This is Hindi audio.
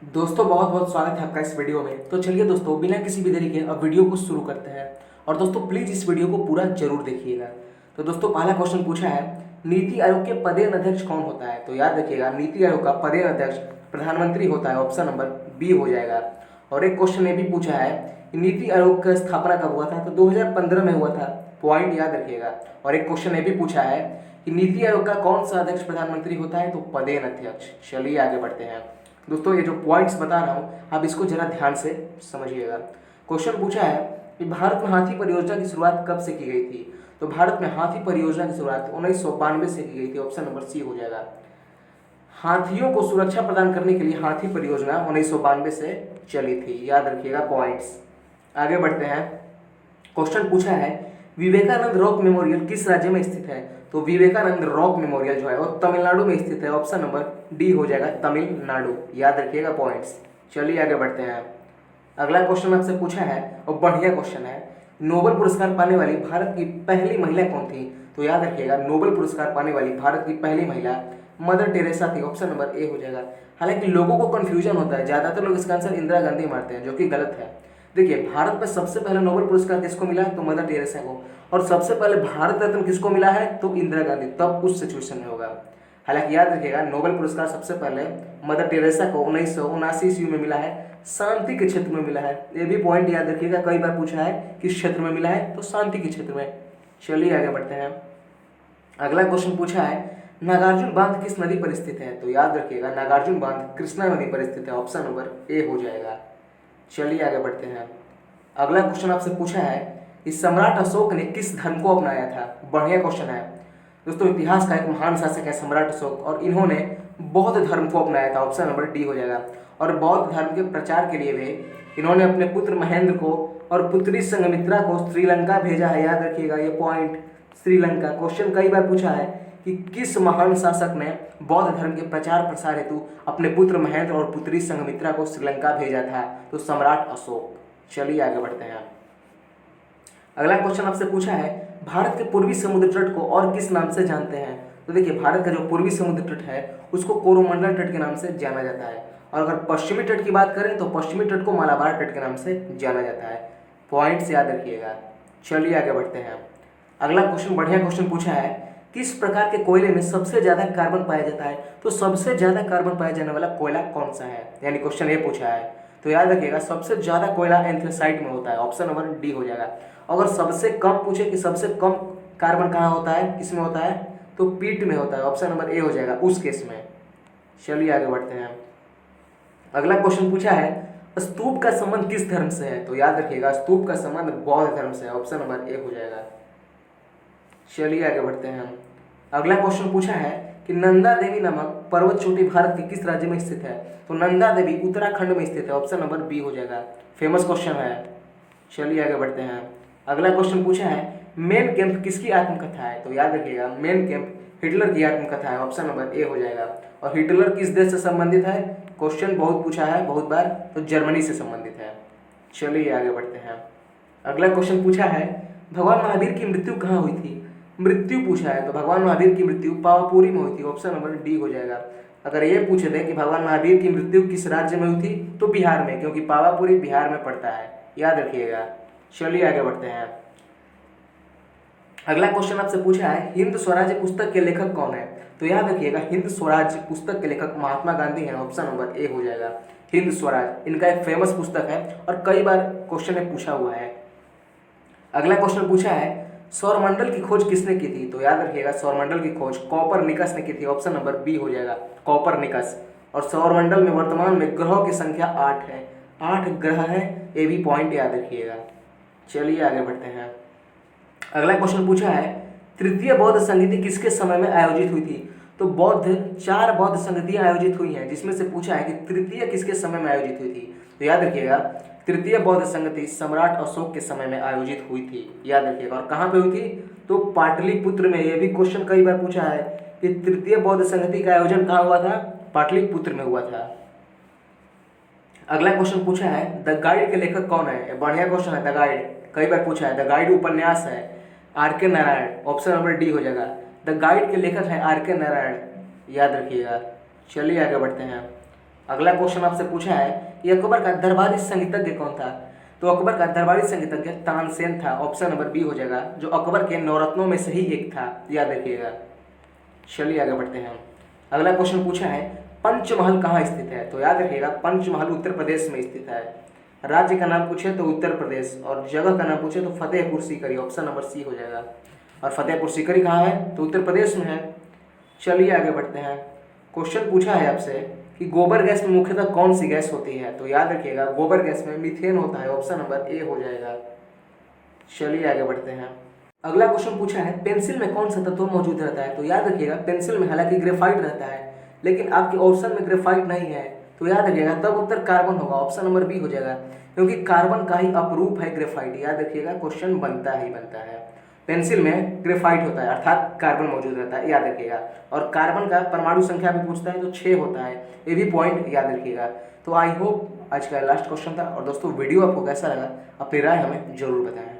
दोस्तों बहुत बहुत स्वागत है आपका इस वीडियो में। तो चलिए दोस्तों बिना किसी भी देरी के अब वीडियो को शुरू करते हैं। और दोस्तों प्लीज़ इस वीडियो को पूरा जरूर देखिएगा। तो दोस्तों पहला क्वेश्चन पूछा है, नीति आयोग के पदेन अध्यक्ष कौन होता है? तो याद रखिएगा, नीति आयोग का पदेन अध्यक्ष प्रधानमंत्री होता है। ऑप्शन नंबर बी हो जाएगा। और एक क्वेश्चन ये भी पूछा है कि नीति आयोग का स्थापना कब हुआ था? तो 2015 में हुआ था। पॉइंट याद रखिएगा। और एक क्वेश्चन ये भी पूछा है कि नीति आयोग का कौन सा अध्यक्ष प्रधानमंत्री होता है? तो पदेन अध्यक्ष। चलिए आगे बढ़ते हैं। दोस्तों ये जो पॉइंट्स बता रहा हूँ आप इसको जरा ध्यान से समझिएगा। क्वेश्चन पूछा है कि भारत में हाथी परियोजना की शुरुआत कब से की गई थी? तो भारत में हाथी परियोजना की शुरुआत 1992 से की गई थी। ऑप्शन नंबर सी हो जाएगा। हाथियों को सुरक्षा प्रदान करने के लिए हाथी परियोजना 1992 से चली थी। याद रखिएगा पॉइंट्स। आगे बढ़ते हैं। क्वेश्चन पूछा है, विवेकानंद रॉक मेमोरियल किस राज्य में स्थित है? तो विवेकानंद रॉक मेमोरियल जो है वो तमिलनाडु में स्थित है। ऑप्शन नंबर डी हो जाएगा, तमिलनाडु। याद रखिएगा पॉइंट्स। चलिए आगे बढ़ते हैं। अगला क्वेश्चन आपसे पूछा है और बढ़िया क्वेश्चन है, नोबेल पुरस्कार पाने वाली भारत की पहली महिला कौन थी? तो याद रखिएगा, नोबेल पुरस्कार पाने वाली भारत की पहली महिला मदर टेरेसा थी। ऑप्शन नंबर ए हो जाएगा। हालांकि लोगों को कंफ्यूजन होता है, ज़्यादातर लोग इसका आंसर इंदिरा गांधी मारते हैं, जो कि गलत है। देखिए, भारत में सबसे पहले नोबेल पुरस्कार किसको मिला? तो मदर टेरेसा को। और सबसे पहले भारत रत्न किसको मिला है? तो इंदिरा गांधी। तब उस सिचुएशन में होगा। हालांकि याद रखिएगा, नोबेल पुरस्कार सबसे पहले मदर टेरेसा को 1979 ईस्वी में मिला है, शांति के क्षेत्र में मिला है। ये भी पॉइंट याद रखिएगा, कई बार पूछा है किस क्षेत्र में मिला है, तो शांति के क्षेत्र में। चलिए आगे बढ़ते हैं। अगला क्वेश्चन पूछा है, नागार्जुन बांध किस नदी पर स्थित है? तो याद रखिएगा, नागार्जुन बांध कृष्णा नदी पर स्थित है। ऑप्शन नंबर ए हो जाएगा। चलिए आगे बढ़ते हैं। अगला क्वेश्चन आपसे पूछा है, इस सम्राट अशोक ने किस धर्म को अपनाया था? बढ़िया क्वेश्चन है दोस्तों। इतिहास का एक महान शासक है सम्राट अशोक, और इन्होंने बौद्ध धर्म को अपनाया था। ऑप्शन नंबर डी हो जाएगा। और बौद्ध धर्म के प्रचार के लिए भी इन्होंने अपने पुत्र महेंद्र को और पुत्री संघमित्रा को श्रीलंका भेजा है। याद रखिएगा ये पॉइंट, श्रीलंका। क्वेश्चन कई बार पूछा है कि किस महान शासक ने बौद्ध धर्म के प्रचार प्रसार हेतु अपने पुत्र महेंद्र और पुत्री संघमित्रा को श्रीलंका भेजा था? तो सम्राट अशोक। चलिए आगे बढ़ते हैं। अगला क्वेश्चन आपसे पूछा है, भारत के पूर्वी समुद्र तट को और किस नाम से जानते हैं? तो देखिए, भारत का जो पूर्वी समुद्र तट है उसको कोरोमंडल तट के नाम से जाना जाता है। और अगर पश्चिमी तट की बात करें तो पश्चिमी तट को मालाबार तट के नाम से जाना जाता है। पॉइंट्स याद रखिएगा। चलिए आगे बढ़ते हैं। अगला क्वेश्चन बढ़िया क्वेश्चन पूछा है, किस प्रकार के कोयले में सबसे ज्यादा कार्बन पाया जाता है? तो सबसे ज्यादा कार्बन पाया जाने वाला कोयला कौन सा है? यानी क्वेश्चन ये पूछा है। तो याद रखिएगा, सबसे ज्यादा कोयला एंथ्रेसाइट में होता है। ऑप्शन नंबर डी हो जाएगा। अगर सबसे कम पूछे कि सबसे कम कार्बन कहाँ होता है, किस में होता है, तो पीट में होता है। ऑप्शन नंबर ए हो जाएगा उस केस में। चलिए आगे बढ़ते हैं। अगला क्वेश्चन पूछा है, स्तूप का संबंध किस धर्म से है? तो याद रखिएगा, स्तूप का संबंध बौद्ध धर्म से है। ऑप्शन नंबर ए हो जाएगा। चलिए आगे बढ़ते हैं। अगला क्वेश्चन पूछा है कि नंदा देवी नामक पर्वत चोटी भारत के किस राज्य में स्थित है? तो नंदा देवी उत्तराखंड में स्थित है। ऑप्शन नंबर बी हो जाएगा। फेमस क्वेश्चन है। चलिए आगे बढ़ते हैं। अगला क्वेश्चन पूछा है, मेन कैंप किसकी आत्मकथा है? तो याद रखिएगा, मेन कैंप हिटलर की आत्मकथा है। ऑप्शन नंबर ए हो जाएगा। और हिटलर किस देश से संबंधित है? क्वेश्चन बहुत पूछा है बहुत बार, तो जर्मनी से संबंधित है। चलिए आगे बढ़ते हैं। अगला क्वेश्चन पूछा है, भगवान महावीर की मृत्यु कहाँ हुई थी? मृत्यु पूछा है तो भगवान महावीर की मृत्यु पावापुरी में हुई थी। ऑप्शन नंबर डी हो जाएगा। अगर ये पूछे थे कि भगवान महावीर की मृत्यु किस राज्य में हुई थी, तो बिहार में, क्योंकि पावापुरी बिहार में पड़ता है। याद रखिएगा। चलिए आगे बढ़ते हैं। अगला क्वेश्चन आपसे पूछा है, हिंद स्वराज्य पुस्तक के लेखक कौन है? तो याद रखिएगा, हिंद स्वराज्य पुस्तक के लेखक महात्मा गांधी हैं। ऑप्शन नंबर ए हो जाएगा। हिंद स्वराज इनका एक फेमस पुस्तक है और कई बार क्वेश्चन में पूछा हुआ है। अगला क्वेश्चन पूछा है, सौरमंडल की खोज किसने की थी? तो याद रखिएगा, सौरमंडल की खोज कॉपरनिकस ने की थी। ऑप्शन नंबर बी हो जाएगा, कॉपरनिकस। और सौरमंडल में वर्तमान में ग्रहों की संख्या 8 है। 8 ग्रह है, ये भी पॉइंट याद रखिएगा। चलिए आगे बढ़ते हैं। अगला क्वेश्चन पूछा है, तृतीय बौद्ध संगीति किसके समय में आयोजित हुई थी? तो 4 बौद्ध संगतियां आयोजित हुई हैं, जिसमें से पूछा है कि तृतीय किसके समय में आयोजित हुई थी। तो याद रखिएगा, तृतीय बौद्ध संगति सम्राट अशोक के समय में आयोजित हुई थी। याद रखिएगा। और कहाँ पे हुई थी? तो पाटलिपुत्र में। यह भी क्वेश्चन कई बार पूछा है कि तृतीय बौद्ध संगति का आयोजन कहाँ हुआ था? पाटलिपुत्र में हुआ था। अगला क्वेश्चन पूछा है, द गाइड के लेखक कौन है? बढ़िया क्वेश्चन है। द गाइड कई बार पूछा है। द गाइड उपन्यास है आर के नारायण। ऑप्शन नंबर डी हो जाएगा। द गाइड के लेखक है आर के नारायण। याद रखिएगा। चलिए आगे बढ़ते हैं। अगला क्वेश्चन आपसे पूछा है कि अकबर का दरबारी संगीतज्ञ कौन था। तो अकबर का दरबारी संगीतज्ञ तानसेन था। ऑप्शन नंबर बी हो जाएगा, जो अकबर के नवरत्नों में से ही एक था, याद रखिएगा। चलिए आगे बढ़ते हैं। अगला क्वेश्चन पूछा है पंचमहल कहाँ स्थित है। तो याद रखिएगा पंचमहल उत्तर प्रदेश में स्थित है। राज्य का नाम पूछे तो उत्तर प्रदेश, और जगह का नाम पूछे तो Fatehpur Sikri, option number C हो जाएगा। और फतेहपुर सीकरी कहाँ है, तो उत्तर प्रदेश में है। चलिए आगे बढ़ते हैं। क्वेश्चन पूछा है आपसे कि गोबर गैस में मुख्यतः कौन सी गैस होती है। तो याद रखिएगा गोबर गैस में मीथेन होता है, ऑप्शन नंबर ए हो जाएगा। चलिए आगे बढ़ते हैं। अगला क्वेश्चन पूछा है पेंसिल में कौन सा तत्व मौजूद रहता है। तो याद रखिएगा पेंसिल में हालांकि ग्रेफाइट रहता है, लेकिन आपके ऑप्शन में ग्रेफाइट नहीं है, तो याद रखिएगा तब उत्तर कार्बन होगा, ऑप्शन नंबर बी हो जाएगा, क्योंकि कार्बन का ही अपरूप है ग्रेफाइट। याद रखिएगा क्वेश्चन बनता है। पेंसिल में ग्रेफाइट होता है अर्थात कार्बन मौजूद रहता है, याद रखिएगा। और कार्बन का परमाणु संख्या भी पूछता है तो 6 होता है, ये भी पॉइंट याद रखिएगा। तो आई होप आज का लास्ट क्वेश्चन था। और दोस्तों वीडियो आपको कैसा लगा अपनी राय हमें जरूर बताएं।